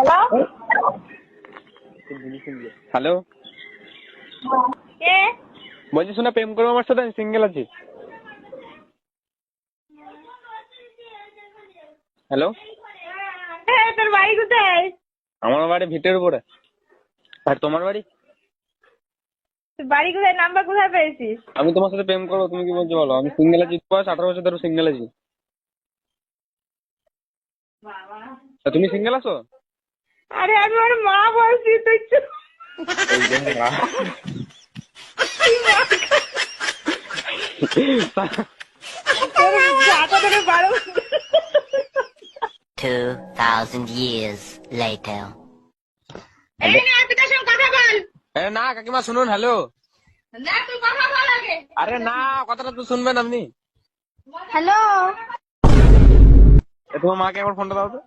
Hello hello, কে? বলছি শোনা, প্রেম করবো আমার সাথে? আমি সিঙ্গেল আছি। হ্যালো, তোর বাড়ি কোথায়? আমার বাড়ি ভিটের উপরে। আর তোমার বাড়ি? তোর বাড়ি কোথায়? নাম্বার কোথায় পেয়েছিস? আমি তোমার সাথে প্রেম করবো, তুমি কি বলছো বলো? আমি সিঙ্গেল আছি, বয়স 18 বছর ধরে সিঙ্গেল আছি। তা তুমি সিঙ্গেল আছো? আরে আমি ওর মা বলছি, তুই চুপ। তোর জাতা ধরে বারো। 2,000 years later. এই না, তুই তার সঙ্গে কথা বল। আরে না কাকিমা, শুনুন। হ্যালো, না, তুই কথা বল আগে। আরে না, কথাটা তো শুনবেন আপনি। হ্যালো তোমার মাকে একবার ফোনটা দাও তো।